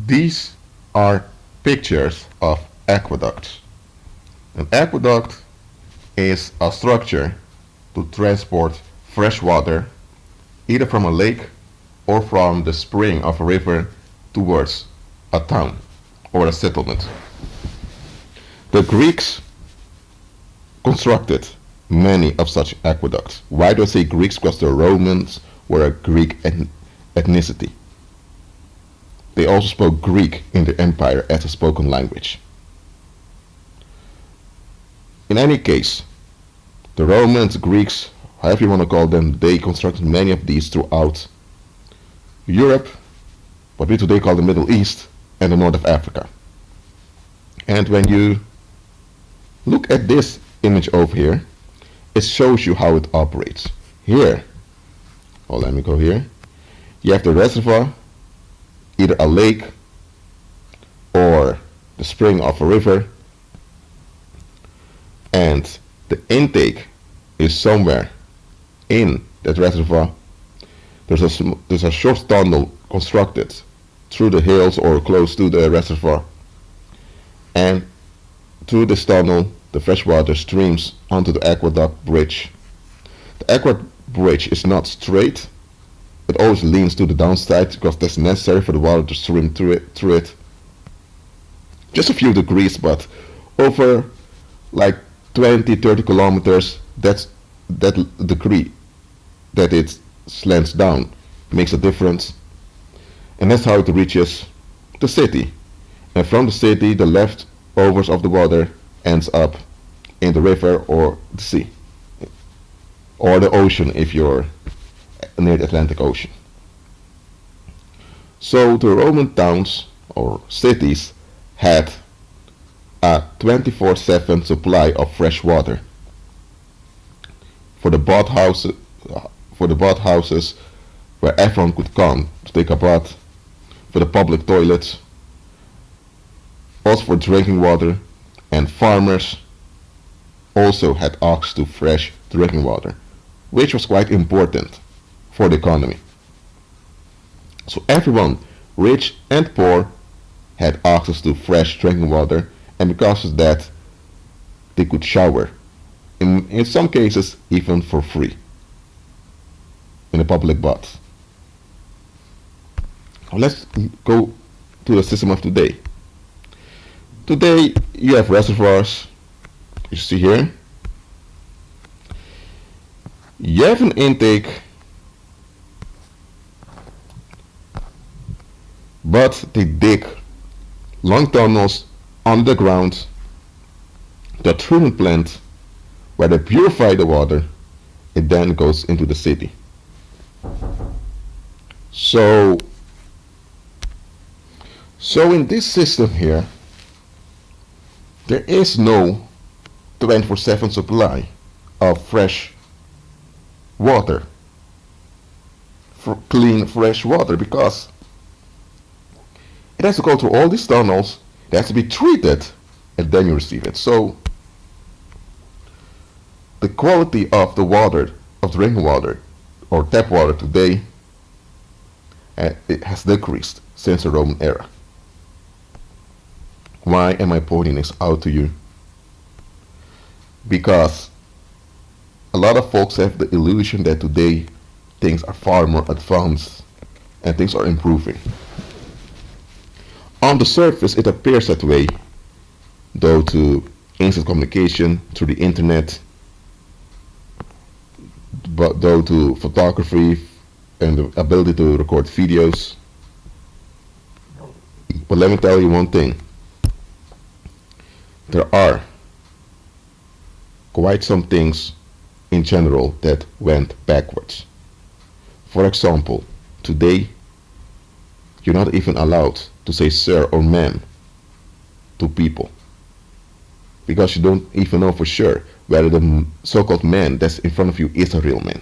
These are pictures of aqueducts. An aqueduct is a structure to transport fresh water either from a lake or from the spring of a river towards a town or a settlement. The Greeks constructed many of such aqueducts. Why do I say Greeks? Because the Romans were a Greek ethnicity. They also spoke Greek in the empire as a spoken language. In any case, the Romans, Greeks, however you want to call them, they constructed many of these throughout Europe, what we today call the Middle East, and the north of Africa. And when you look at this image over here, it shows you how it operates. Here, oh, let me go here. You have the reservoir, either a lake or the spring of a river, and the intake is somewhere in that reservoir. There's a short tunnel constructed through the hills or close to the reservoir, and through this tunnel the fresh water streams onto the aqueduct bridge. The aqueduct bridge is not straight. It always leans to the downside because that's necessary for the water to stream through it. Just a few degrees, but over like 20-30 kilometers, that degree that it slants down makes a difference. And that's how it reaches the city. And from the city, the leftovers of the water ends up in the river or the sea. Or the ocean if you're near the Atlantic Ocean. So the Roman towns or cities had a 24/7 supply of fresh water for the bathhouses, where everyone could come to take a bath, for the public toilets, also for drinking water, and farmers also had access to fresh drinking water, which was quite important for the economy. So everyone, rich and poor, had access to fresh drinking water, and because of that, they could shower, in some cases even for free, in a public bath. Now let's go to the system of today. Today you have reservoirs, you see here. You have an intake, but they dig long tunnels under the ground, the treatment plant where they purify the water, it then goes into the city. So in this system here, there is no 24/7 supply of fresh water, for clean fresh water, because it has to go through all these tunnels, it has to be treated, and then you receive it. So the quality of the water, of drinking water or tap water today, it has decreased since the Roman era. Why am I pointing this out to you? Because a lot of folks have the illusion that today things are far more advanced and things are improving. On the surface it appears that way, though, to instant communication through the internet, but though to photography and the ability to record videos. But let me tell you one thing. There are quite some things in general that went backwards. For example, today you're not even allowed to say sir or ma'am to people, because you don't even know for sure whether the so-called man that's in front of you is a real man,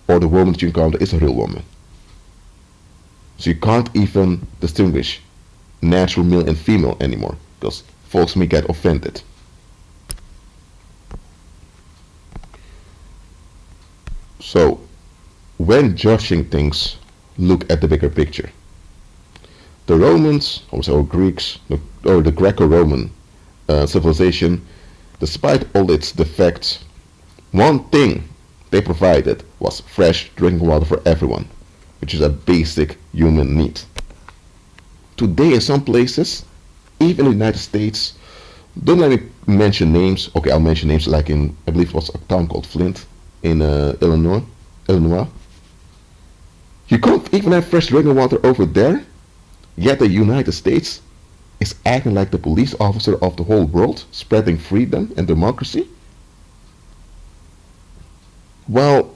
or the woman that you encounter is a real woman. So you can't even distinguish natural male and female anymore, because folks may get offended. So when judging things, look at the bigger picture. The Romans, or Greeks, or the Greco-Roman civilization, despite all its defects, one thing they provided was fresh drinking water for everyone, which is a basic human need. Today in some places, even in the United States, don't let me mention names. Okay, I'll mention names like in, I believe it was a town called Flint in Illinois. You can't even have fresh drinking water over there, yet the United States is acting like the police officer of the whole world, spreading freedom and democracy. Well,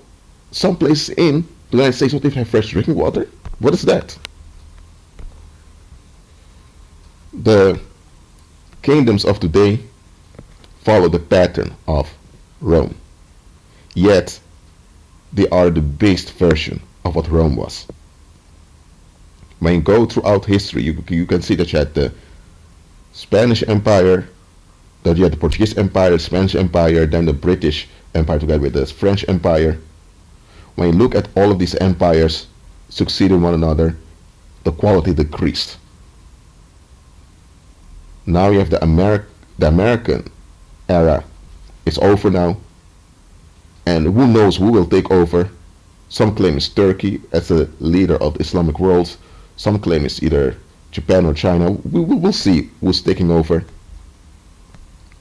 some places in the United States don't even have fresh drinking water. What is that? The kingdoms of today follow the pattern of Rome, yet they are the based version of what Rome was. When you go throughout history, you can see that you had the Spanish Empire, that you had the Portuguese Empire, the Spanish Empire, then the British Empire together with the French Empire. When you look at all of these empires succeeding one another, the quality decreased. Now you have the American era. It's over now, and who knows who will take over. Some claim it's Turkey as the leader of the Islamic world. Some claim it's either Japan or China. We'll see who's taking over.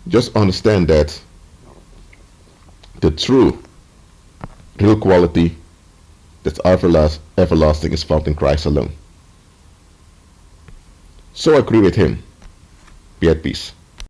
Just understand that the true, real quality that's everlasting is found in Christ alone. So I agree with him. Be at peace.